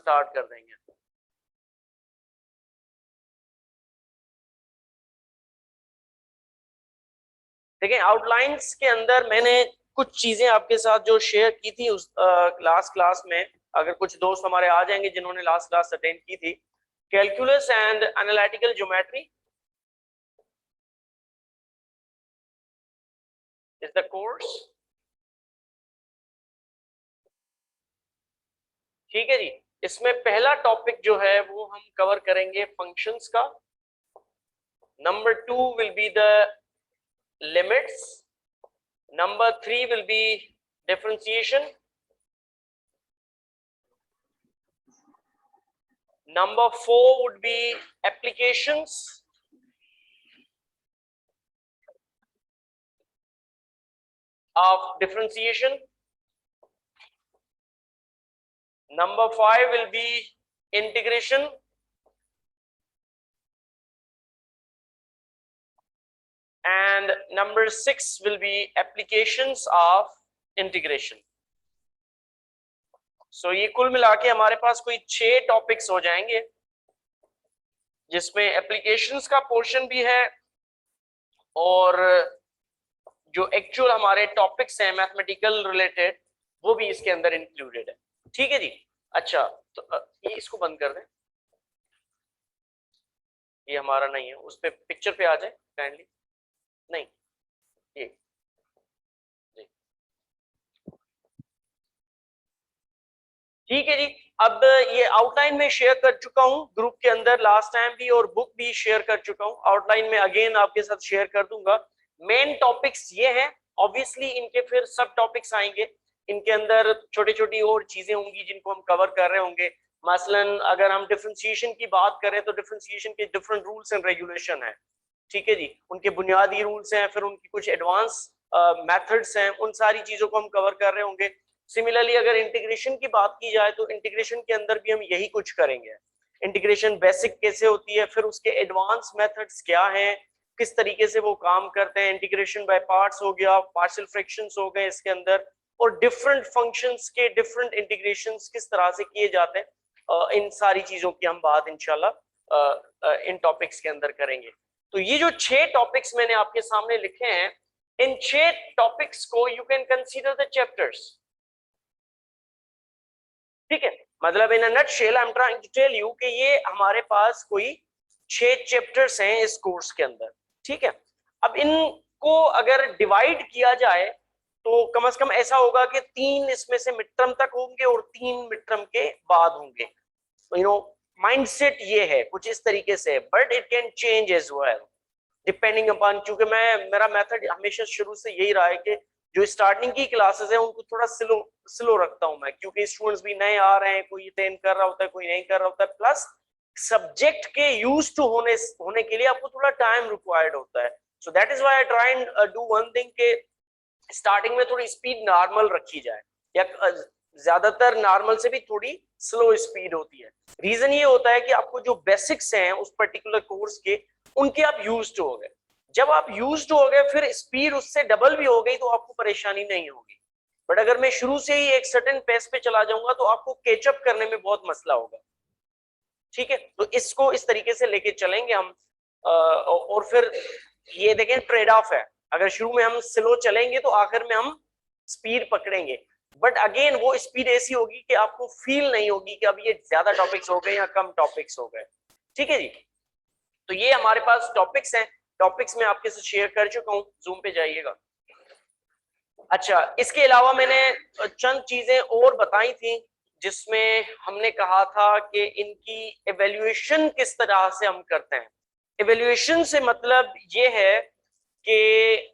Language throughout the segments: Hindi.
स्टार्ट कर देंगे। देखिए आउटलाइंस के अंदर मैंने कुछ चीजें आपके साथ जो शेयर की थी उस लास्ट क्लास में, अगर कुछ दोस्त हमारे आ जाएंगे जिन्होंने लास्ट क्लास अटेंड की थी, calculus and analytical geometry is the course. ठीक है जी, इसमें पहला टॉपिक जो है वो हम कवर करेंगे फंक्शंस का। Number 2 will be the limits. Number 3 will be differentiation. Number 4 would be applications. Of differentiation. Number 5 will be integration. And number 6 will be applications of integration. So ये कुल मिला के हमारे पास कोई 6 टॉपिक्स हो जाएंगे, जिसमें एप्लीकेशंस का पोर्शन भी है और जो एक्चुअल हमारे टॉपिक्स हैं मैथमेटिकल रिलेटेड वो भी इसके अंदर इंक्लूडेड है। ठीक है जी। अच्छा तो ये इसको बंद कर दें, ये हमारा नहीं है, उस पे पिक्चर पे आ जाए काइंडली। नहीं ये ठीक है जी। अब ये आउटलाइन में शेयर कर चुका हूं ग्रुप के अंदर लास्ट टाइम भी, और बुक भी शेयर कर चुका हूं। आउटलाइन में अगेन आपके साथ शेयर कर दूंगा। मेन टॉपिक्स ये हैं, ऑब्वियसली इनके फिर सब टॉपिक्स आएंगे, इनके अंदर छोटी छोटी और चीजें होंगी जिनको हम कवर कर रहे होंगे। मसलन अगर हम डिफरेंशिएशन की बात करें तो डिफरेंशिएशन के डिफरेंट रूल्स एंड रेगुलेशन है। ठीक है जी, उनके बुनियादी रूल्स हैं, फिर उनकी कुछ एडवांस मेथड्स हैं, उन सारी चीजों को हम कवर कर रहे होंगे। सिमिलरली अगर इंटीग्रेशन की बात की जाए तो इंटीग्रेशन के अंदर भी हम यही कुछ करेंगे। इंटीग्रेशन बेसिक कैसे होती है, फिर उसके एडवांस मेथड्स क्या हैं, किस तरीके से वो काम करते हैं। इंटीग्रेशन बाय पार्ट्स हो गया, पार्शियल फ्रैक्शंस हो गए इसके अंदर, और डिफरेंट फंक्शंस के डिफरेंट इंटीग्रेशंस किस तरह से किए जाते हैं। इन सारी चीजों की हम बात इंशाल्लाह इन टॉपिक्स के अंदर करेंगे। तो ये जो 6 टॉपिक्स मैंने आपके सामने लिखे हैं, इन 6 टॉपिक्स को you can consider the chapters. ठीक है, मतलब in a nutshell I am trying to tell you कि ये हमारे पास कोई 6 चैप्टर्स हैं इस कोर्स के अंदर। ठीक है, अब इनको अगर डिवाइड किया जाए तो कम से कम ऐसा होगा कि 3 इसमें से मिड टर्म तक होंगे और 3 मिड टर्म के बाद होंगे। यू नो माइंडसेट ये है कुछ इस तरीके से, but it can change as well depending upon, क्योंकि मेरा मेथड हमेशा शुरू से यही रहा है कि जो स्टार्टिंग की क्लासेस है उनको थोड़ा स्लो रखता हूं मैं, क्योंकि स्टूडेंट्स भी नए आ रहे हैं, कोई अटेंड कर रहा होता है कोई नहीं कर रहा होता है, प्लस सब्जेक्ट के यूज टू होने के लिए आपको थोड़ा टाइम रिक्वायर्ड होता है। So that is why I try and do one thing के स्टार्टिंग में थोड़ी स्पीड नॉर्मल रखी जाए, या ज्यादातर नॉर्मल से भी थोड़ी स्लो स्पीड होती है। रीजन ये होता है कि आपको जो बेसिक्स हैं उस पर्टिकुलर कोर्स के, उनके आप यूज्ड हो गए। जब आप यूज्ड हो गए फिर स्पीड उससे डबल भी हो गई तो आपको परेशानी नहीं होगी। बट अगर मैं शुरू से ही एक सर्टेन पेस पे चला जाऊंगा तो आपको कैचअप करने में बहुत मसला होगा। ठीक है, तो इसको इस तरीके से लेके चलेंगे हम। और फिर ये देखें ट्रेड ऑफ है, अगर शुरू में हम स्लो चलेंगे तो आखिर में हम स्पीड पकड़ेंगे, बट अगेन वो स्पीड ऐसी होगी कि आपको फील नहीं होगी कि अब ये ज्यादा टॉपिक्स हो गए या कम टॉपिक्स हो गए। ठीक है जी, तो ये हमारे पास टॉपिक्स हैं। टॉपिक्स में आपके साथ शेयर कर चुका हूं, जूम पे जाइएगा। अच्छा, इसके अलावा मैंने चंद चीजें और बताई थी जिसमें हमने कहा था कि इनकी एवेल्युएशन किस तरह से हम करते हैं। एवेल्युएशन से मतलब ये है कि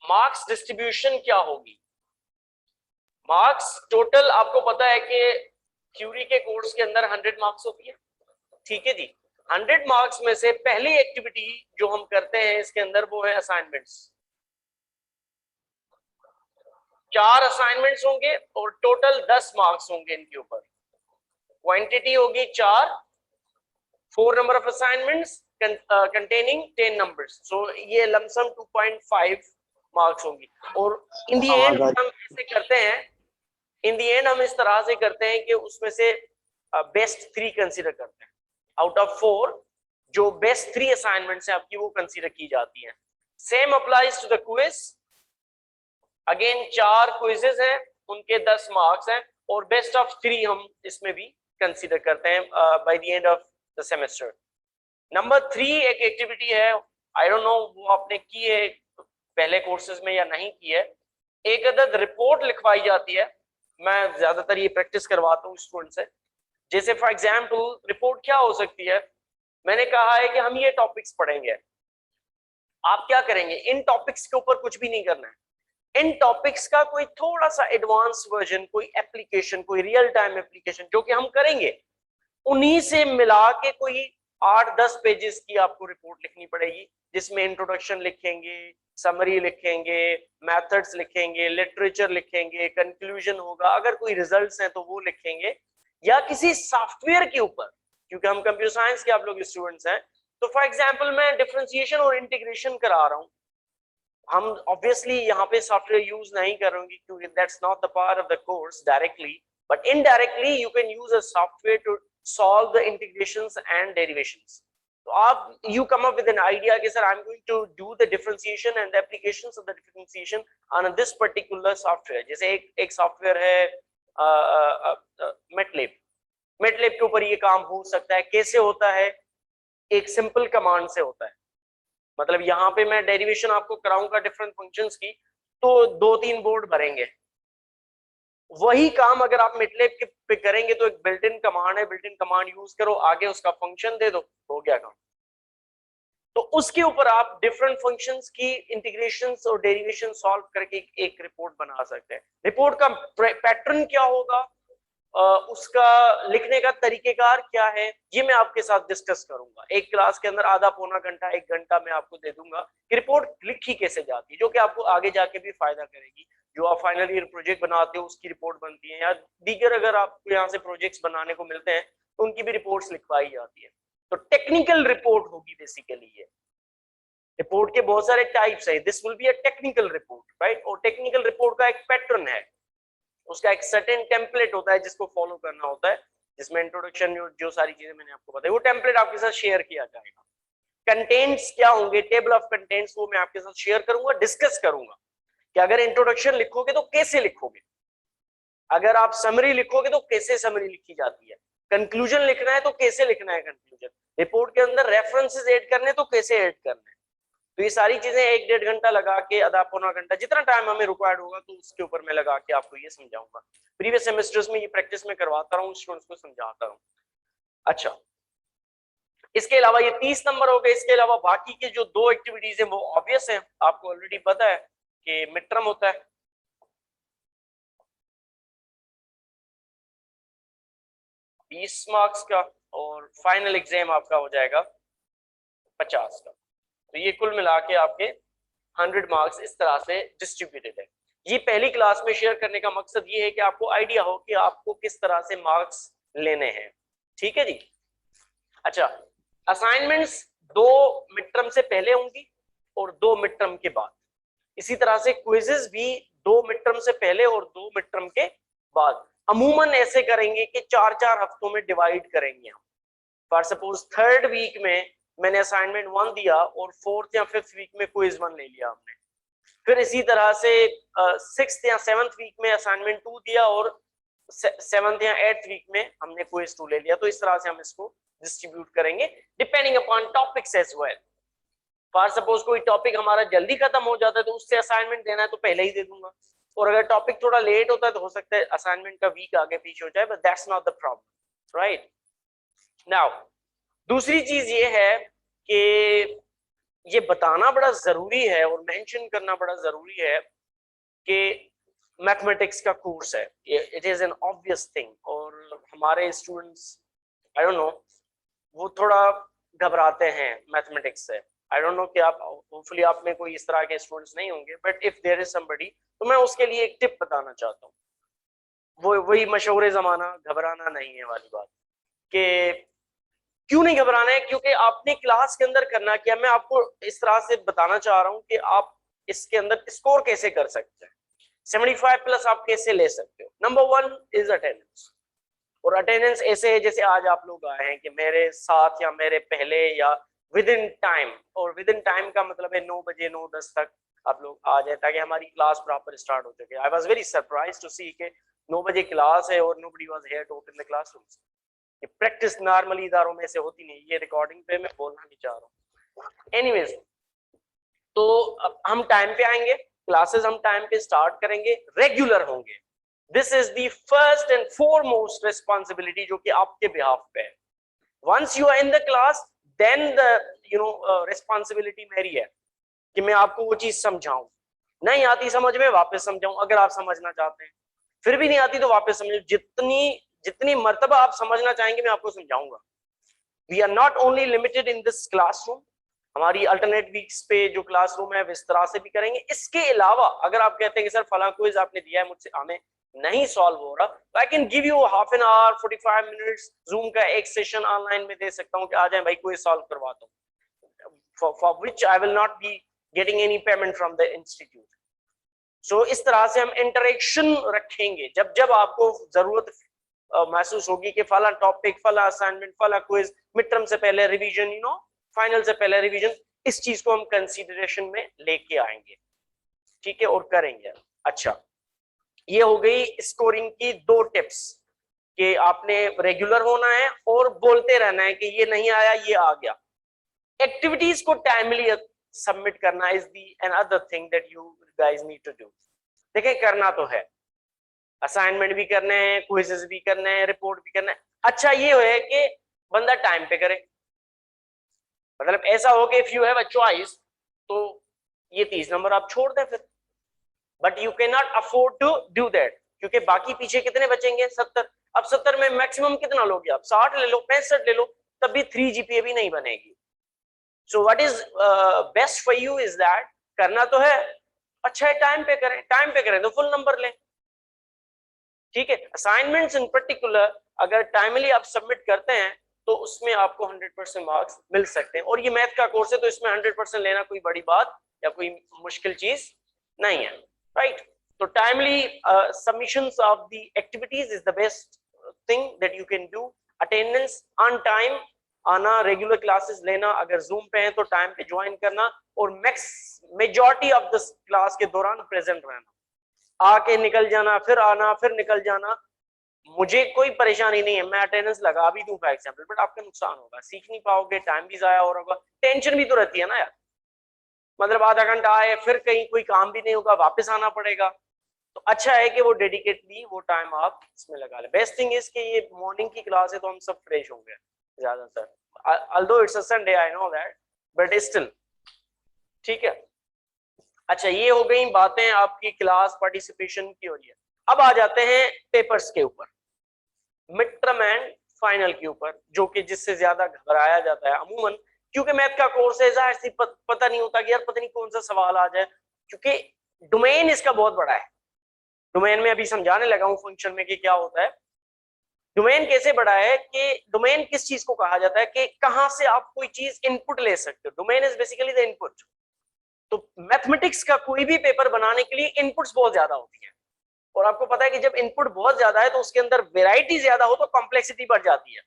मार्क्स डिस्ट्रीब्यूशन क्या होगी। मार्क्स टोटल आपको पता है कि थ्योरी के कोर्स के अंदर 100 मार्क्स होती है। ठीक है जी, 100 मार्क्स में से पहली एक्टिविटी जो हम करते हैं इसके अंदर वो है असाइनमेंट्स। 4 असाइनमेंट्स होंगे और टोटल 10 मार्क्स होंगे इनके ऊपर। क्वांटिटी होगी 4, 4 number of assignments containing 10 numbers, so ये लमसम 2.5 मार्क्स होंगी। और इन दी एंड हम ऐसे करते हैं, इन दी एंड हम इस तरह से करते हैं कि उसमें से बेस्ट 3 कंसीडर करते हैं। आउट ऑफ 4 जो बेस्ट 3 असाइनमेंट्स है आपकी वो कंसीडर की जाती हैं। Same applies to the quiz, again 4 quizzes हैं, उनके 10 मार्क्स हैं, और बेस्ट ऑफ 3 हम इसमें भी कंसीडर करते हैं by the end of the semester. Number 3 एक एक्टिविटी है, आई डोंट नो वो आपने की है पहले कोर्सेज में या नहीं की है। एक अदद रिपोर्ट लिखवाई जाती है, मैं ज्यादातर ये प्रैक्टिस करवाता हूँ स्टूडेंट से। जैसे फॉर एग्जाम्पल रिपोर्ट क्या हो सकती है, मैंने कहा है कि हम ये टॉपिक्स पढ़ेंगे, आप क्या करेंगे, इन टॉपिक्स के ऊपर कुछ भी नहीं करना है, इन टॉपिक्स का कोई थोड़ा सा एडवांस वर्जन, कोई एप्लीकेशन, कोई रियल टाइम एप्लीकेशन जो कि हम करेंगे, उन्हीं से मिला के कोई 8-10 पेजेस की आपको रिपोर्ट लिखनी पड़ेगी, जिसमें इंट्रोडक्शन लिखेंगे, समरी लिखेंगे, मेथड्स लिखेंगे, लिटरेचर लिखेंगे, कंक्लूजन होगा, अगर कोई रिजल्ट्स हैं तो वो लिखेंगे, या किसी सॉफ्टवेयर के ऊपर, क्योंकि हम कंप्यूटर साइंस के आप लोग स्टूडेंट्स हैं। तो फॉर एग्जांपल मैं डिफरेंशिएशन और इंटीग्रेशन करा रहा हूं, हम ऑब्वियसली यहाँ पे सॉफ्टवेयर यूज नहीं करेंगे क्योंकि that's not the part of the course directly, but indirectly you can use a software to solve the integrations and derivations. So आप you come up with an idea कि sir I'm going to do the differentiation and the applications of the differentiation on this particular software. जैसे एक सॉफ्टवेयर है MATLAB, MATLAB के ऊपर ये काम हो सकता है, कैसे होता है, एक सिंपल कमांड से होता है, मतलब यहाँ पे मैं डेरिवेशन आपको कराऊंगा डिफरेंट फंक्शंस की, तो 2-3 बोर्ड भरेंगे। वही काम अगर आप MATLAB पे करेंगे तो एक बिल्ट इन कमांड है, बिल्ट इन कमांड यूज करो, आगे उसका फंक्शन दे दो, हो गया काम। तो उसके ऊपर आप डिफरेंट फंक्शंस की इंटीग्रेशंस और डेरिवेशन सॉल्व करके एक रिपोर्ट बना सकते हैं। रिपोर्ट का पैटर्न क्या होगा, उसका लिखने का तरीकेकार क्या है, ये मैं आपके साथ डिस्कस करूंगा। एक क्लास के अंदर आधा पौना घंटा 1 घंटा मैं आपको दे दूंगा कि रिपोर्ट लिखी कैसे जाती है, जो कि आपको आगे जाके भी फायदा करेगी। जो आप फाइनल ईयर प्रोजेक्ट बनाते हो उसकी रिपोर्ट बनती है, या दीगर अगर आपको यहाँ से प्रोजेक्ट्स बनाने को मिलते हैं तो उनकी भी रिपोर्ट्स लिखवाई जाती है। तो टेक्निकल रिपोर्ट होगी बेसिकली ये। रिपोर्ट के बहुत सारे टाइप्स है, this will be a technical report, right. और टेक्निकल रिपोर्ट का एक पैटर्न है, उसका एक सर्टेन टेम्पलेट होता है जिसको फॉलो करना होता है, जिसमें इंट्रोडक्शन जो सारी चीजें मैंने आपको बताई, वो टेम्पलेट आपके साथ शेयर किया जाएगा। कंटेंट्स क्या होंगे, टेबल ऑफ कंटेंट्स, वो मैं आपके साथ शेयर करूंगा, डिस्कस करूंगा कि अगर इंट्रोडक्शन लिखोगे तो कैसे लिखोगे, अगर आप समरी लिखोगे तो कैसे समरी लिखी जाती है, कंक्लूजन लिखना है तो कैसे लिखना है कंक्लूजन, रिपोर्ट के अंदर रेफरेंसेस ऐड करने तो कैसे ऐड करना है। तो ये सारी चीजें 1-1.5 घंटा लगा के, आधा पौना घंटा, जितना टाइम हमें रिक्वायर्ड होगा तो उसके ऊपर मैं लगा के आपको ये समझाऊंगा। प्रीवियस सेमेस्टर्स में ये प्रैक्टिस में करवाता रहा हूँ, स्टूडेंट्स को समझाता हूँ। अच्छा, इसके अलावा ये 30 नंबर हो गए। इसके अलावा बाकी के जो 2 एक्टिविटीज हैं वो ऑब्वियस है, आपको ऑलरेडी पता है कि मिड टर्म होता है 20 मार्क्स का, और फाइनल एग्जाम आपका हो जाएगा 50 का। तो ये कुल मिला के आपके 100 मार्क्स इस तरह से डिस्ट्रीब्यूटेड है। ये पहली क्लास में शेयर करने का मकसद ये है कि आपको आइडिया हो कि आपको किस तरह से मार्क्स लेने हैं, ठीक है जी। अच्छा, असाइनमेंट्स 2 मिड टर्म से पहले होंगी और 2 मिड टर्म के बाद। इसी तरह से क्विजेस भी 2 मिड टर्म से पहले और 2 मिड टर्म के बाद। अमूमन ऐसे करेंगे कि 4-4 हफ्तों में डिवाइड करेंगे हम। फॉर सपोज 3rd वीक में मैंने असाइनमेंट 1 दिया और 4th या 5th वीक में क्विज 1 ले लिया हमने, फिर इसी तरह से 6th या 7th वीक में असाइनमेंट 2 दिया और 7th या 8th वीक में हमने क्विज 2 ले लिया। तो इस तरह से हम इसको डिस्ट्रीब्यूट करेंगे depending upon topics as well. For suppose कोई टॉपिक हमारा जल्दी खत्म हो जाता है तो उससे असाइनमेंट देना है तो पहले ही दे दूंगा, और अगर टॉपिक थोड़ा लेट होता है तो हो सकता है असाइनमेंट का वीक आगे पीछे हो जाए, but that's not the problem, right. Now दूसरी चीज ये है कि ये बताना बड़ा जरूरी है और मेंशन करना बड़ा जरूरी है कि मैथमेटिक्स का कोर्स है, it is an obvious thing, और हमारे स्टूडेंट्स आई डोंट नो वो थोड़ा घबराते हैं मैथमेटिक्स से। आई डोंट नो कि आप, होपफुली आप में कोई इस तरह के स्टूडेंट्स नहीं होंगे, but if there is somebody तो मैं उसके लिए एक टिप बताना चाहता हूँ। वो वही मशहूर जमाना घबराना नहीं है वाली बात, कि क्यों नहीं घबराना है, क्योंकि आपने क्लास के अंदर करना क्या, मैं आपको इस तरह से बताना चाह रहा हूँ कि आप इसके अंदर स्कोर कैसे कर सकते हैं, 75 प्लस आप कैसे ले सकते हो। Number 1 is attendance. और अटेंडेंस ऐसे है जैसे आज आप लोग आए हैं कि मेरे साथ या मेरे पहले या विद इन टाइम, और विद इन टाइम का मतलब है 9 बजे 9:10 तक आप लोग आ जाए ताकि हमारी क्लास प्रॉपर स्टार्ट हो सके। I was very surprised to see के 9 बजे क्लास है और nobody was here to open the classrooms. ये प्रैक्टिस नॉर्मली इदारों में से होती नहीं, ये रिकॉर्डिंग पे मैं बोलना नहीं चाह रहा हूँ। एनीवेज, तो अब हम टाइम पे आएंगे, क्लासेस हम टाइम पे स्टार्ट करेंगे, रेगुलर होंगे। This is the first and foremost responsibility जो कि आपके बिहाफ पे है। Once you are in the class then the responsibility मेरी है कि मैं आपको वो चीज समझाऊं। नहीं आती समझ में वापस समझाऊं, अगर आप समझना चाहते हैं। फिर भी नहीं आती तो वापस समझो, जितनी मर्तबा आप समझना चाहेंगे मैं आपको समझाऊंगा। We are not only limited in this classroom, हमारी अल्टरनेट वीक्स पे जो क्लासरूम है इस तरह से भी करेंगे। इसके अलावा अगर आप कहते हैं कि सर फला क्विज आपने दिया है मुझसे हमें नहीं सॉल्व हो रहा, तो I can give you half an hour 45 minutes zoom का एक सेशन ऑनलाइन में दे सकता हूं कि आ जाए भाई क्विज सॉल्व करवा दो, for which I will not be getting any payment from the institute. So इस तरह से हम इंटरेक्शन रखेंगे। जब जब आपको जरूरत महसूस होगी कि फला टॉपिक, फला असाइनमेंट, फला क्विज, मिड टर्म से पहले रिवीजन, फाइनल से पहले रिवीजन, इस चीज को हम कंसीडरेशन में लेके आएंगे, ठीक है, और करेंगे। अच्छा, ये हो गई स्कोरिंग की 2 टिप्स कि आपने रेगुलर होना है और बोलते रहना है कि ये नहीं आया ये आ गया। एक्टिविटीज को टाइमली सबमिट करना is the another thing that you guys need to do. देखिए करना तो है, असाइनमेंट भी करने हैं, क्विजेस भी करने हैं, रिपोर्ट भी करना है। अच्छा ये है कि बंदा टाइम पे करे, मतलब ऐसा हो कि if you have a choice तो ये 30 नंबर आप छोड़ दें फिर, but you can not afford to do that, क्योंकि बाकी पीछे कितने बचेंगे, 70। अब 70 में मैक्सिमम कितना लोगे आप, 60 ले लो, 65 ले लो, तब भी 3 GPA भी नहीं बनेगी। So what is best for you is that, करना तो है, अच्छा है टाइम पे करें, टाइम पे करें तो फुल नंबर लें, ठीक है। असाइनमेंट्स इन पर्टिकुलर अगर टाइमली आप सबमिट करते हैं तो उसमें आपको 100% मार्क्स मिल सकते हैं। और ये मैथ का कोर्स है तो इसमें 100% लेना कोई बड़ी बात या कोई मुश्किल चीज नहीं है, राइट। तो timely submissions of the activities is the best thing that you can do. Attendance on time आना, रेगुलर क्लासेस लेना, अगर जूम पे हैं तो टाइम पे ज्वाइन करना, और मेजॉरिटी ऑफ द क्लास के दौरान प्रेजेंट रहना। आके निकल जाना, फिर आना, फिर निकल जाना, मुझे कोई परेशानी नहीं है, मैं अटेंडेंस लगा भी दूं फॉर एग्जांपल, बट आपका नुकसान होगा, सीख नहीं पाओगे, टाइम भी जाया हो रहा होगा, टेंशन भी तो रहती है ना यार, मतलब आधा घंटा आए फिर कहीं कोई काम भी नहीं होगा, वापस आना पड़ेगा। तो अच्छा है कि वो डेडिकेटली वो टाइम आप इसमें लगा ले। बेस्ट थिंग इज कि ये मॉर्निंग की क्लास है तो हम सब फ्रेश होंगे ज्यादातर, although it's a Sunday I know that, but still, ठीक है। अच्छा ये हो गई बातें आपकी क्लास पार्टिसिपेशन की हो रही है। अब आ जाते हैं पेपर्स के ऊपर, मिड टर्म एंड फाइनल के ऊपर, जो कि जिससे ज्यादा घबराया जाता है अमूमन, क्योंकि मैथ का कोर्स है, जाहिर सी पता नहीं होता कि यार पता नहीं कौन सा सवाल आ जाए, क्योंकि डोमेन इसका बहुत बड़ा है। डोमेन में अभी समझाने लगा हूं फंक्शन में कि क्या होता है। डोमेन कैसे बड़ा है कि डोमेन किस चीज को कहा जाता है कि कहां से आप कोई चीज इनपुट ले सकते हो। Domain is basically the input. तो मैथमेटिक्स का कोई भी पेपर बनाने के लिए इनपुट्स बहुत ज्यादा होती है, और आपको पता है कि जब इनपुट बहुत ज्यादा है तो उसके अंदर वेराइटी ज्यादा हो तो कॉम्प्लेक्सिटी बढ़ जाती है,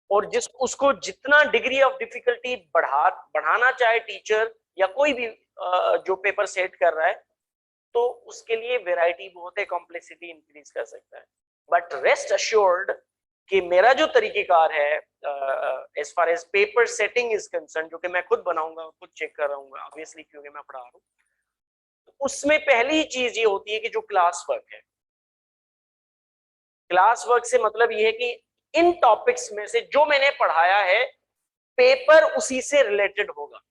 और उसको जितना डिग्री ऑफ डिफिकल्टी बढ़ाना चाहे टीचर या कोई भी जो पेपर सेट कर रहा है, तो उसके लिए वेराइटी बहुत है, कॉम्प्लेक्सिटी इंक्रीज कर सकता है। बट रेस्ट अश्योर्ड कि मेरा जो तरीकेकार है as far as paper setting is concern, जो कि मैं खुद बनाऊंगा, खुद चेक कर रहा हूँ ऑब्वियसली क्योंकि मैं पढ़ा रहा हूँ, उसमें पहली चीज ये होती है कि जो क्लास वर्क है, क्लास वर्क से मतलब ये है कि इन टॉपिक्स में से जो मैंने पढ़ाया है पेपर उसी से रिलेटेड होगा,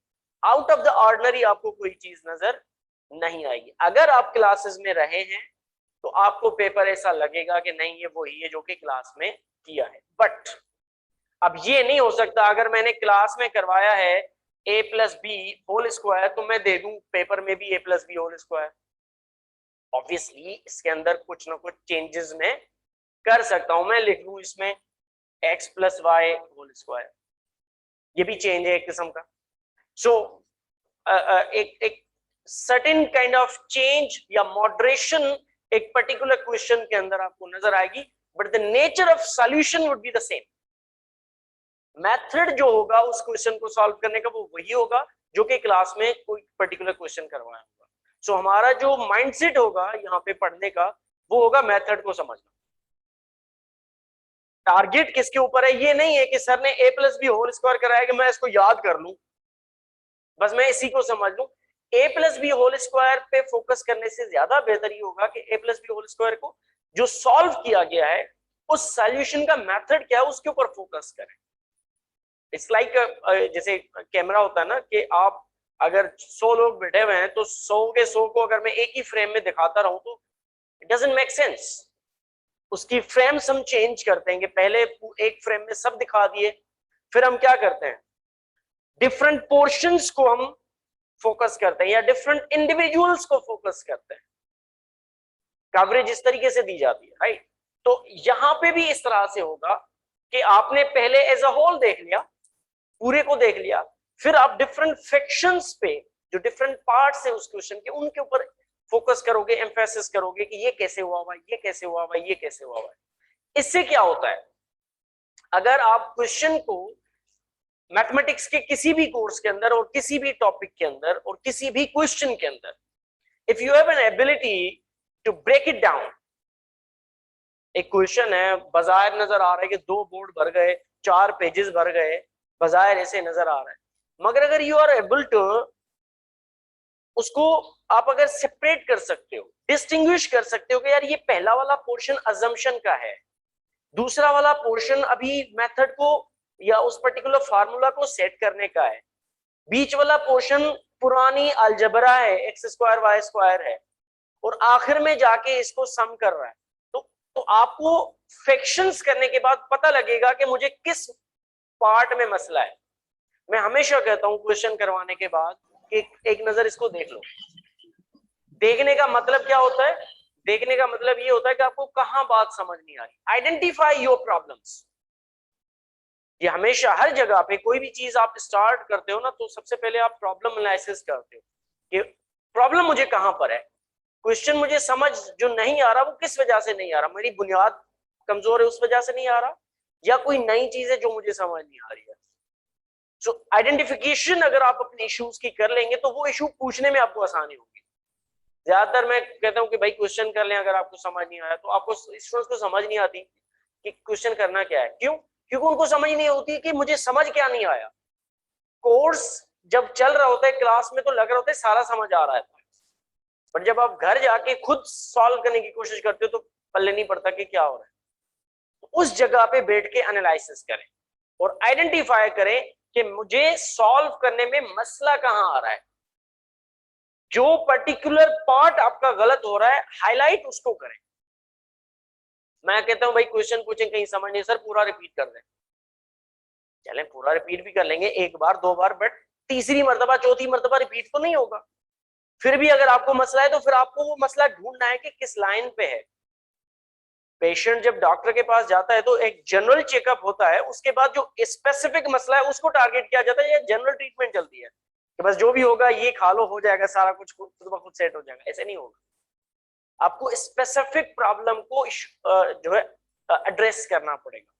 आउट ऑफ द ऑर्डिनरी आपको कोई चीज नजर नहीं आएगी। अगर आप क्लासेस में रहे हैं तो आपको पेपर ऐसा लगेगा कि नहीं ये वही है जो कि क्लास में किया है। बट अब ये नहीं हो सकता अगर मैंने क्लास में करवाया है a+b² तो मैं दे दूं पेपर में भी a+b²। ऑब्वियसली इसके अंदर कुछ ना कुछ चेंजेस में कर सकता हूं, मैं लिख लूं इसमें x+y², ये भी चेंज है एक किस्म का। सो एक सर्टेन काइंड ऑफ चेंज या मॉडरेशन एक पर्टिकुलर क्वेश्चन के अंदर आपको नजर आएगी, but the nature of solution would be the same. Method जो होगा उस क्वेश्चन को सॉल्व करने का वो वही होगा जो कि क्लास में कोई पर्टिकुलर क्वेश्चन करवाया होगा। सो हमारा जो माइंडसेट होगा यहाँ पे पढ़ने का वो होगा मेथड को समझना। टारगेट किसके ऊपर है, ये नहीं है कि सर ने a plus B whole square कराया कि मैं इसको याद कर लूं, बस मैं इसी को समझ लूं। a plus B whole square पे फोकस करने से ज्यादा बेहतर ये होगा कि a plus B whole square को जो सॉल्व किया गया है उस सॉल्यूशन का मेथड क्या है उसके ऊपर फोकस करें। इट्स लाइक जैसे कैमरा होता है ना कि आप अगर 100 लोग बैठे हुए हैं तो 100 के 100 को अगर मैं एक ही फ्रेम में दिखाता रहूं तो इट डजंट मेक सेंस। उसकी फ्रेम्स हम चेंज करते हैं कि पहले एक फ्रेम में सब दिखा दिए, फिर हम क्या करते हैं डिफरेंट पोर्शंस को हम फोकस करते हैं या डिफरेंट इंडिविजुअल्स को फोकस करते हैं। कवरेज इस तरीके से दी जाती है, राइट। तो यहां पे भी इस तरह से होगा कि आपने पहले एज अ होल देख लिया, पूरे को देख लिया, फिर आप डिफरेंट सेक्शंस पे जो डिफरेंट पार्ट्स है उस क्वेश्चन के उनके ऊपर फोकस करोगे, एम्फेसिस करोगे कि ये कैसे हुआ हुआ, ये कैसे हुआ हुआ, ये कैसे हुआ हुआ। इससे क्या होता है, अगर आप क्वेश्चन को मैथमेटिक्स के किसी भी कोर्स के अंदर और किसी भी टॉपिक के अंदर और किसी भी क्वेश्चन के अंदर, if you have an ability to break it down, एक क्वेश्चन है बाजार नजर आ रहा है कि 2 बोर्ड भर गए, 4 पेजेस भर गए, बाजार ऐसे नजर आ रहा है, मगर अगर यू आर एबल टू उसको आप अगर सेपरेट कर सकते हो, डिस्टिंग्विश कर सकते हो कि यार ये पहला वाला पोर्शन अजम्पशन का है, दूसरा वाला पोर्शन अभी मेथड को या उस पर्टिकुलर फार्मूला को सेट करने का है, बीच वाला पोर्शन पुरानी अलजबरा है, एक्स स्क्वायर वाई स्क्वायर है, और आखिर में जाके इसको सम कर रहा है, तो आपको फ्रैक्शंस करने के बाद पता लगेगा कि मुझे किस पार्ट में मसला है। मैं हमेशा कहता हूं क्वेश्चन करवाने के बाद कि एक नजर इसको देख लो। देखने का मतलब क्या होता है, देखने का मतलब ये होता है कि आपको कहां बात समझ नहीं आ रही। Identify your problems. ये हमेशा हर जगह पे कोई भी चीज आप स्टार्ट करते हो ना तो सबसे पहले आप प्रॉब्लम एनालिसिस करते हो कि प्रॉब्लम मुझे कहां पर है, क्वेश्चन मुझे समझ जो नहीं आ रहा वो किस वजह से नहीं आ रहा, मेरी बुनियाद कमजोर है उस वजह से नहीं आ रहा, या कोई नई चीज है जो मुझे समझ नहीं आ रही है। सो आइडेंटिफिकेशन अगर आप अपने इश्यूज की कर लेंगे तो वो इशू पूछने में आपको आसानी होगी। ज्यादातर मैं कहता हूं कि भाई क्वेश्चन कर लें, अगर आपको समझ नहीं आया तो आपको स्टूडेंट्स को समझ नहीं आती कि क्वेश्चन करना क्या है। क्यों? क्योंकि उनको समझ नहीं होती कि मुझे समझ क्या नहीं आया। कोर्स जब चल रहा होता है क्लास में तो लग रहा होता है सारा समझ आ रहा है, पर जब आप घर जाके खुद सॉल्व करने की कोशिश करते हो तो पल्ले नहीं पड़ता कि क्या हो रहा है। तो उस जगह पे बैठ के एनालिसिस करें और आइडेंटिफाई करें कि मुझे सॉल्व करने में मसला कहां आ रहा है। जो पर्टिकुलर पार्ट आपका गलत हो रहा है हाईलाइट उसको करें। मैं कहता हूं भाई क्वेश्चन पूछें कहीं समझ नहीं, सर पूरा रिपीट कर दें, चलें पूरा रिपीट भी कर लेंगे, एक बार 2 बार, बट तीसरी मर्तबा चौथी मर्तबा रिपीट तो नहीं होगा। फिर भी अगर आपको मसला है तो फिर आपको वो मसला ढूंढना है कि किस लाइन पे है। पेशेंट जब डॉक्टर के पास जाता है तो एक जनरल चेकअप होता है, उसके बाद जो स्पेसिफिक मसला है उसको टारगेट किया जाता है, या जनरल ट्रीटमेंट चलती है कि बस जो भी होगा ये खा लो हो जाएगा, सारा कुछ खुद ब खुद सेट हो जाएगा। ऐसे नहीं होगा, आपको स्पेसिफिक प्रॉब्लम को जो है एड्रेस करना पड़ेगा।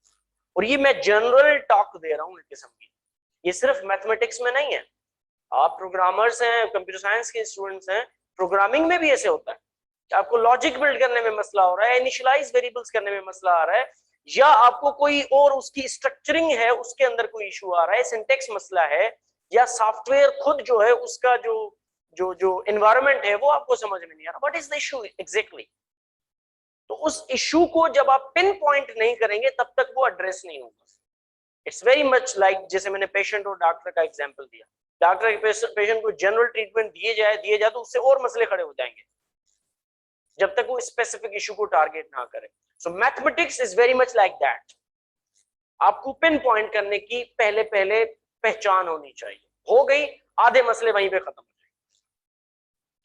और ये मैं जनरल टॉक दे रहा हूँ एक किस्म की, ये सिर्फ मैथमेटिक्स में नहीं है। आप प्रोग्रामर्स हैं, कंप्यूटर साइंस के स्टूडेंट्स हैं, प्रोग्रामिंग में भी ऐसे होता है कि आपको लॉजिक बिल्ड करने में मसला हो रहा है, इनिशियलाइज वेरिएबल्स करने में मसला आ रहा है, या आपको कोई और उसकी स्ट्रक्चरिंग है उसके अंदर कोई इशू आ रहा है, सिंटेक्स मसला है, या सॉफ्टवेयर खुद जो है उसका जो जो जो एनवायरनमेंट है वो आपको समझ में नहीं आ रहा, what is the issue exactly. तो उस इशू को जब आप पिन पॉइंट नहीं करेंगे तब तक वो एड्रेस नहीं होगा। इट्स वेरी मच लाइक जैसे मैंने पेशेंट और डॉक्टर का एग्जांपल दिया, डॉक्टर के पेशेंट को जनरल ट्रीटमेंट दिए जाए तो उससे और मसले खड़े हो जाएंगे जब तक वो स्पेसिफिक इशू को टारगेट ना करे। So mathematics is very much like that. आपको पिन पॉइंट करने की पहले पहचान होनी चाहिए, हो गई आधे मसले वहीं पे खत्म हो जाएंगे।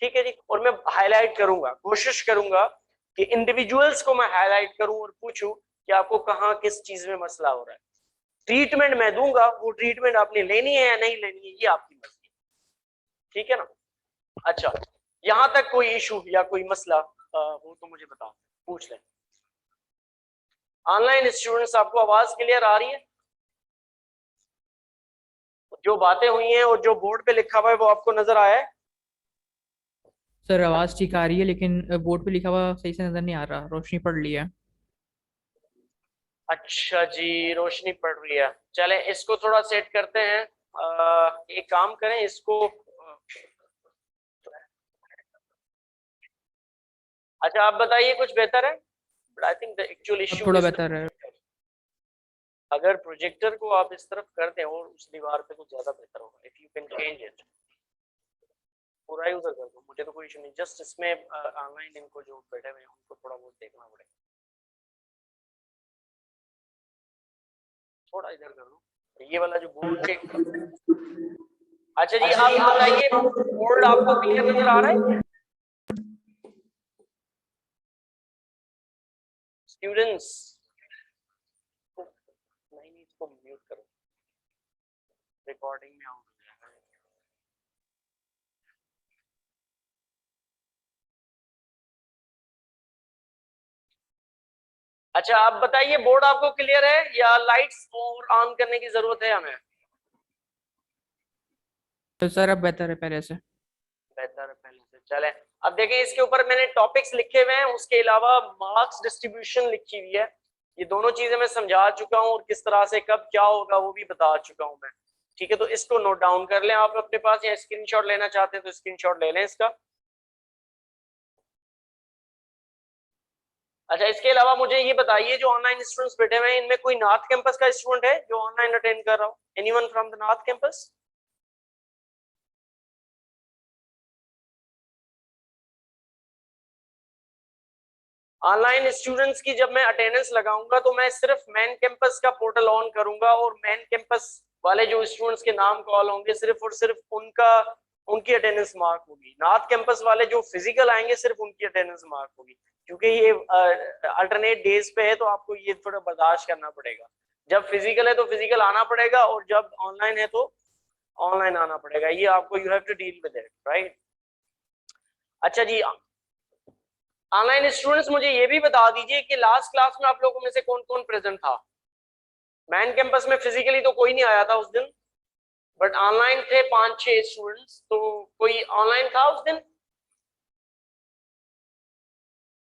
ठीक है जी। और मैं हाईलाइट करूंगा, कोशिश करूंगा कि इंडिविजुअल्स को मैं हाईलाइट करूं और पूछूं कि आपको कहां किस चीज में मसला हो रहा है। ट्रीटमेंट मैं दूंगा, वो ट्रीटमेंट आपने लेनी है या नहीं लेनी है ये आपकी मर्जी, ठीक है ना। अच्छा, यहां तक कोई इशू या कोई मसला हो तो मुझे बताओ, पूछ लें। ऑनलाइन स्टूडेंट्स, आपको आवाज क्लियर आ रही है? जो बातें हुई हैं और जो बोर्ड पे लिखा हुआ है वो आपको नजर आया है? सर आवाज़ ठीक आ रही है, लेकिन बोर्ड पे लिखा हुआ सही से नज़र नहीं आ रहा, रोशनी पड़ रही है। अच्छा जी, रोशनी पड़ रही है। चलें इसको थोड़ा सेट करते हैं। एक काम करें इसको। अच्छा आप बताइए, कुछ बेहतर है? But I think the actual अब इशू थोड़ा इज द बेहतर है। प्रोजेक्टर। अगर प्रोजेक्टर को आप इस तरफ कर दें और उस दीवार पे तो ज्यादा बेहतर होगा। If you can change it, पूरा ही उधर कर दो, मुझे तो कोई इशू नहीं। जस्ट इसमें ऑनलाइन इनको जो बैठे हुए हैं उनको थोड़ा बहुत देखना पड़ेगा। थोड़ा इधर कर दो, ये वाला जो बोर्ड चेक कर दो। अच्छा जी, आप बताइए, बोर्ड आपको क्लियर नजर आ रहा है? स्टूडेंट्स, नहीं इसको म्यूट करो, रिकॉर्डिंग में आउट हो जाएगा। अच्छा आप बताइए, बोर्ड आपको क्लियर है या लाइट्स और ऑन करने की जरूरत है हमें? तो सर अब बेहतर है पहले से। बेहतर है पहले से। चले अब देखें, इसके ऊपर मैंने टॉपिक्स लिखे हुए हैं, उसके अलावा मार्क्स डिस्ट्रीब्यूशन लिखी हुई है। ये दोनों चीजें मैं समझा चुका हूँ और किस तरह से कब क्या होगा वो भी बता चुका हूँ मैं। ठीक है, तो इसको नोट डाउन कर लें आप अपने पास, या स्क्रीनशॉट लेना चाहते हैं तो स्क्रीनशॉट ले लें इसका। अच्छा, इसके अलावा मुझे ये बताइए, जो ऑनलाइन स्टूडेंट्स बैठे हुए हैं इनमें कोई नॉर्थ कैंपस का स्टूडेंट है जो ऑनलाइन अटेंड कर रहा हो? Anyone from the north campus? Online students की जब मैं अटेंडेंस लगाऊंगा तो मैं सिर्फ मेन कैंपस का पोर्टल ऑन करूंगा और मेन कैंपस वाले जो स्टूडेंट्स के नाम कॉल होंगे सिर्फ और सिर्फ उनकी अटेंडेंस मार्क होगी। नॉर्थ कैंपस वाले जो फिजिकल आएंगे सिर्फ उनकी अटेंडेंस मार्क होगी, क्योंकि ये अल्टरनेट डेज पे है तो आपको ये थोड़ा बर्दाश्त करना पड़ेगा। जब फिजिकल है तो फिजिकल आना पड़ेगा और जब ऑनलाइन है तो ऑनलाइन आना पड़ेगा। ये आपको you have to deal with it, right? अच्छा जी, ऑनलाइन स्टूडेंट्स मुझे ये भी बता दीजिए कि लास्ट क्लास में आप लोगों में से कौन कौन प्रेजेंट था? मैन कैंपस में फिजिकली तो कोई नहीं आया था उस दिन, बट ऑनलाइन थे 5-6 स्टूडेंट्स, तो कोई ऑनलाइन था उस दिन?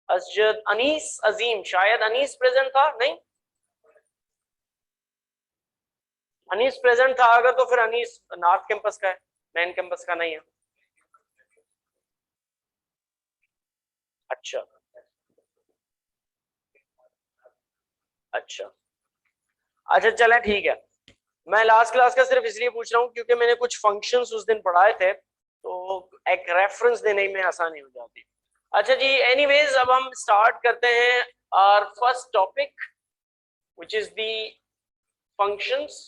असजद, अनीस, अजीम, शायद अनीस प्रेजेंट था। नहीं, अनीस प्रेजेंट था अगर तो फिर अनीस नॉर्थ कैंपस का है, मैन कैंपस का नहीं है। अच्छा अच्छा अच्छा, चलें ठीक है। मैं लास्ट क्लास का सिर्फ इसलिए पूछ रहा हूँ क्योंकि मैंने कुछ फंक्शंस उस दिन पढ़ाए थे, तो एक रेफरेंस देने में आसानी हो जाती। अच्छा जी, एनीवेज अब हम स्टार्ट करते हैं our first topic which is the functions.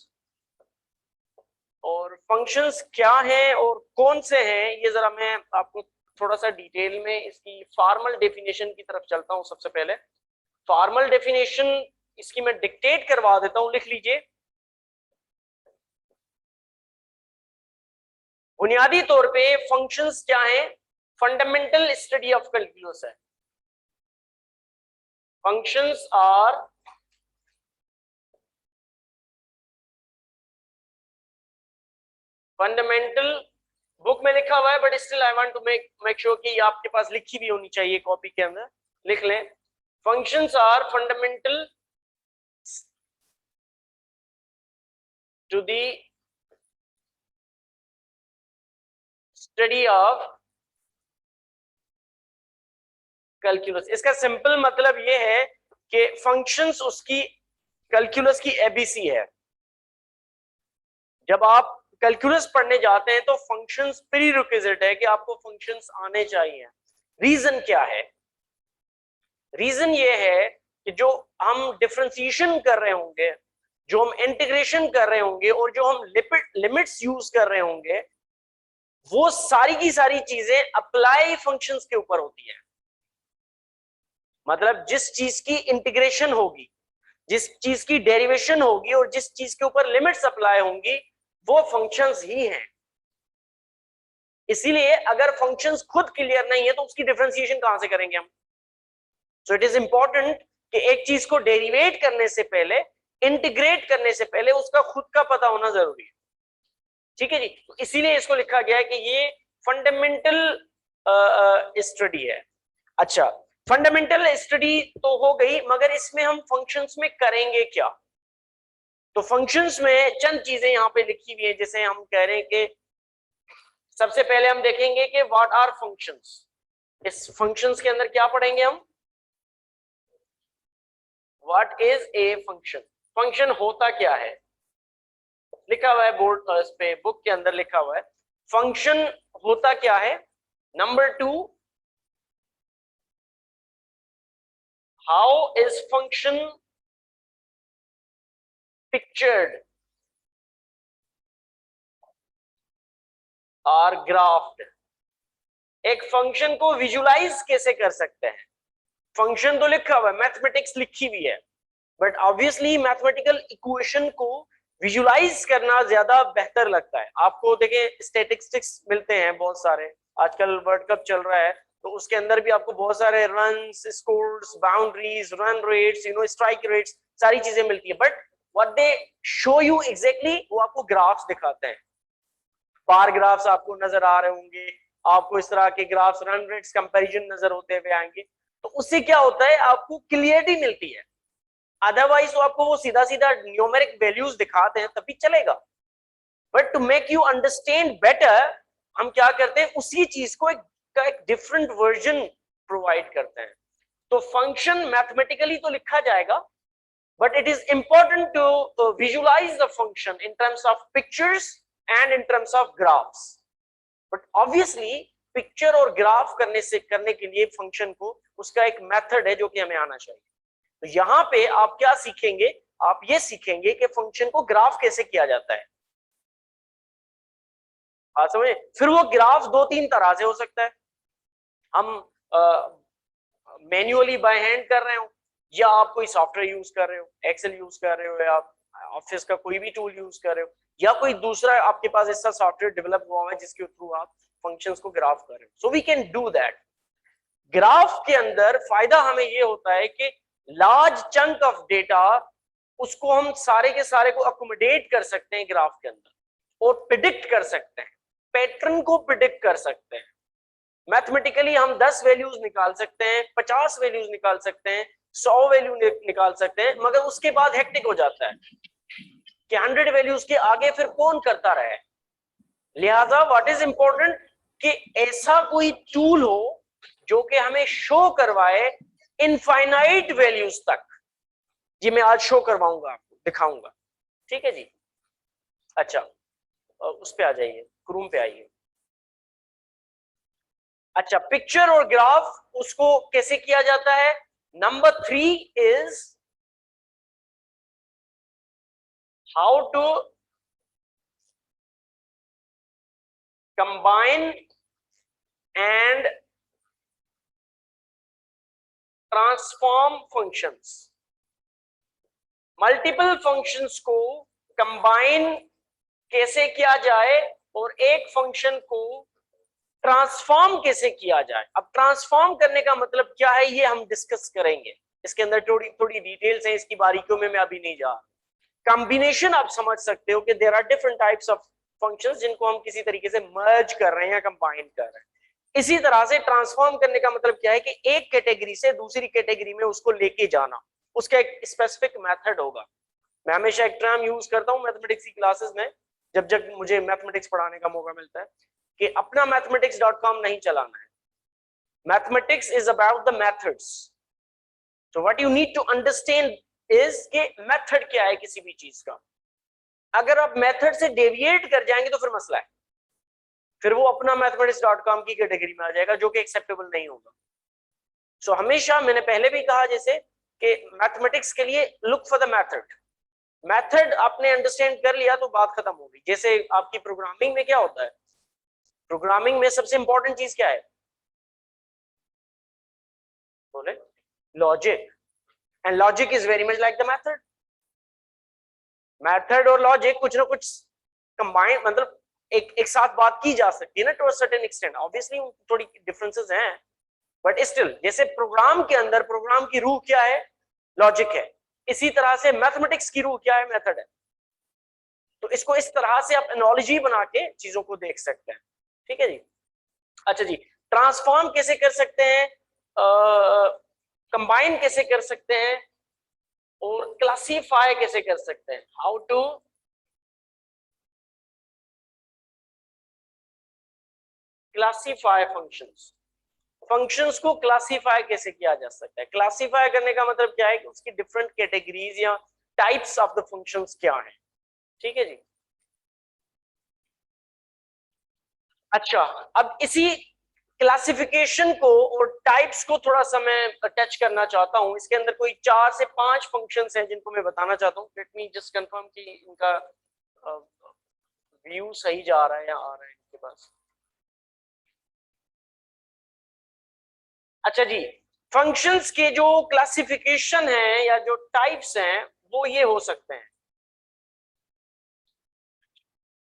और फंक्शंस क्या हैं और कौन से हैं ये जरा मैं आपको थोड़ा सा डिटेल में इसकी फॉर्मल डेफिनेशन की तरफ चलता हूं। सबसे पहले फॉर्मल डेफिनेशन इसकी मैं डिक्टेट करवा देता हूं, लिख लीजिए। बुनियादी तौर पे फंक्शंस क्या हैं? फंडामेंटल स्टडी ऑफ कैलकुलस है। फंक्शंस आर फंडामेंटल, बुक में लिखा हुआ है but still I want to make sure कि आपके पास लिखी भी होनी चाहिए कॉपी के अंदर, लिख लें। Functions are fundamental to the study of calculus. इसका सिंपल मतलब ये है कि फंक्शंस उसकी कैलकुलस की एबीसी है। जब आप कैलकुलस पढ़ने जाते हैं तो फंक्शंस प्री रिक्विजिट है कि आपको फंक्शंस आने चाहिए। रीजन क्या है? रीजन ये है कि जो हम डिफरेंशिएशन कर रहे होंगे, जो हम इंटीग्रेशन कर रहे होंगे और जो हम लिमिट्स यूज कर रहे होंगे, वो सारी की सारी चीजें अप्लाई फंक्शंस के ऊपर होती है। मतलब जिस चीज की इंटीग्रेशन होगी, जिस चीज की डेरिवेशन होगी और जिस चीज के ऊपर लिमिट्स अप्लाई होंगी वो फंक्शंस ही हैं। इसीलिए अगर फंक्शंस खुद क्लियर नहीं है तो उसकी डिफरेंशिएशन कहां से करेंगे हम। सो इट इज इंपॉर्टेंट कि एक चीज को डेरिवेट करने से पहले, इंटीग्रेट करने से पहले उसका खुद का पता होना जरूरी है। ठीक है जी, तो इसीलिए इसको लिखा गया है कि ये फंडामेंटल स्टडी है। अच्छा, फंडामेंटल स्टडी तो हो गई, मगर इसमें हम फंक्शंस में करेंगे क्या। तो फंक्शंस में चंद चीजें यहाँ पे लिखी हुई है, जैसे हम कह रहे हैं कि सबसे पहले हम देखेंगे कि व्हाट आर फंक्शंस। इस फंक्शंस के अंदर क्या पढ़ेंगे हम, what is a function, function होता क्या है। लिखा हुआ है बोर्ड इस पे, बुक के अंदर लिखा हुआ है फंक्शन होता क्या है। Number 2, how is function pictured और ग्राफ्ड। एक फंक्शन को विजुलाइज कैसे कर सकते हैं। फंक्शन तो लिखा हुआ है, मैथमेटिक्स लिखी हुई है, बट ऑब्वियसली मैथमेटिकल इक्वेशन को विजुलाइज करना ज्यादा बेहतर लगता है। आपको देखें स्टैटिस्टिक्स मिलते हैं बहुत सारे, आजकल वर्ल्ड कप चल रहा है तो उसके अंदर भी आपको बहुत सारे runs, scores, boundaries, run rates, strike rates, सारी चीजें मिलती है, but what they show you exactly, वो आपको ग्राफ्स दिखाते हैं। बार ग्राफ्स आपको नजर आ रहे होंगे, आपको इस तरह के ग्राफ्स, रन रेट्स, कंपैरिजन नजर होते हुए आएंगे, तो उससे क्या होता है, आपको क्लियरिटी मिलती है। अदरवाइज तो आपको वो सीधा सीधा न्यूमेरिक वैल्यूज दिखाते हैं तभी चलेगा, but to make you understand better हम क्या करते हैं, उसी चीज को एक डिफरेंट वर्जन प्रोवाइड करते हैं। तो फंक्शन मैथमेटिकली तो लिखा जाएगा, but it is important to visualise the function in terms of pictures and in terms of graphs. But obviously picture और ग्राफ करने के लिए फंक्शन को उसका एक मेथड है जो कि हमें आना चाहिए। तो यहां पे आप क्या सीखेंगे, आप ये सीखेंगे कि फंक्शन को ग्राफ कैसे किया जाता है। हाँ समझे। फिर वो ग्राफ 2-3 तरह से हो सकता है, हम मैन्युअली बाय हैंड कर रहे हो, या आप कोई सॉफ्टवेयर यूज कर रहे हो, एक्सेल यूज कर रहे हो, या आप ऑफिस का कोई भी टूल यूज कर रहे हो, या कोई दूसरा आपके पास ऐसा सॉफ्टवेयर डेवलप हुआ है जिसके थ्रू आप फंक्शंस को ग्राफ कर रहे हो। So we can do that. Graph के अंदर फायदा हमें ये होता है कि लार्ज चंक ऑफ डेटा, उसको हम सारे के सारे को अकोमोडेट कर सकते हैं ग्राफ के अंदर, और प्रिडिक्ट कर सकते हैं, पैटर्न को प्रिडिक्ट कर सकते हैं। मैथमेटिकली हम 10 वैल्यूज निकाल सकते हैं, 50 वैल्यूज निकाल सकते हैं, 100 वैल्यू निकाल सकते हैं, मगर उसके बाद हेक्टिक हो जाता है कि 100 वैल्यूज के आगे फिर कौन करता रहे। लिहाजा व्हाट इज इंपॉर्टेंट कि ऐसा कोई टूल हो जो कि हमें शो करवाए इनफाइनाइट वैल्यूज तक। जी मैं आज शो करवाऊंगा, आपको दिखाऊंगा, ठीक है जी। अच्छा उस पे आ जाइए, क्रूम पे आइए। अच्छा, पिक्चर और ग्राफ उसको कैसे किया जाता है। Number 3 is how to combine and transform functions. Multiple functions को कंबाइन कैसे किया जाए और एक फंक्शन को ट्रांसफॉर्म कैसे किया जाए। अब ट्रांसफॉर्म करने का मतलब क्या है ये हम डिस्कस करेंगे, इसके अंदर थोड़ी थोड़ी डिटेल्स हैं, इसकी बारीकियों में मैं अभी नहीं जा रहा। कॉम्बिनेशन आप समझ सकते हो कि there are different types of functions जिनको हम किसी तरीके से मर्ज कर रहे हैं या कंबाइन कर रहे हैं। इसी तरह से ट्रांसफॉर्म करने का मतलब क्या है कि एक कैटेगरी से दूसरी कैटेगरी में उसको लेके जाना, उसका एक स्पेसिफिक मेथड होगा। मैं हमेशा एक टर्म यूज करता हूं मैथमेटिक्स की क्लासेस में, जब जब मुझे मैथमेटिक्स पढ़ाने का मौका मिलता है, कि अपना mathematics.com नहीं चलाना है। Mathematics is about the methods. So what you need to understand is कि मेथड क्या है किसी भी चीज का। अगर आप मेथड से डेविएट कर जाएंगे तो फिर मसला है, फिर वो अपना mathematics.com की कैटेगरी में आ जाएगा जो कि एक्सेप्टेबल नहीं होगा। सो हमेशा मैंने पहले भी कहा जैसे कि मैथमेटिक्स के लिए look for the method. Method आपने अंडरस्टैंड कर लिया तो बात खत्म होगी। जैसे आपकी प्रोग्रामिंग में क्या होता है, प्रोग्रामिंग में सबसे इंपॉर्टेंट चीज क्या है, बोले logic, and logic is very much like the method. Method और लॉजिक कुछ ना कुछ कंबाइन, मतलब एक साथ बात की जा सकती है ना to a certain extent. Obviously थोड़ी डिफरेंसेस हैं, बट स्टिल जैसे प्रोग्राम के अंदर प्रोग्राम की रूह क्या है, लॉजिक है, इसी तरह से मैथमेटिक्स की रूह क्या है, मेथड है। तो इसको इस तरह से आप एनालॉजी बना के चीजों को देख सकते हैं। ठीक है जी। अच्छा जी, ट्रांसफॉर्म कैसे कर सकते हैं, कंबाइन कैसे कर सकते हैं, और क्लासीफाई कैसे कर सकते हैं, how to classify functions. Functions को क्लासीफाई कैसे किया जा सकता है। क्लासीफाई करने का मतलब क्या है कि उसकी डिफरेंट कैटेगरीज या टाइप्स ऑफ द फंक्शंस क्या हैं। ठीक है जी। अच्छा, अब इसी क्लासिफिकेशन को और टाइप्स को थोड़ा सा मैं टच करना चाहता हूं। इसके अंदर कोई 4 से 5 फंक्शंस हैं जिनको मैं बताना चाहता हूं। लेट मी जस्ट कंफर्म कि इनका व्यू सही जा रहा है या आ रहा है इनके पास। अच्छा जी, फंक्शंस के जो क्लासिफिकेशन है या जो टाइप्स हैं वो ये हो सकते हैं।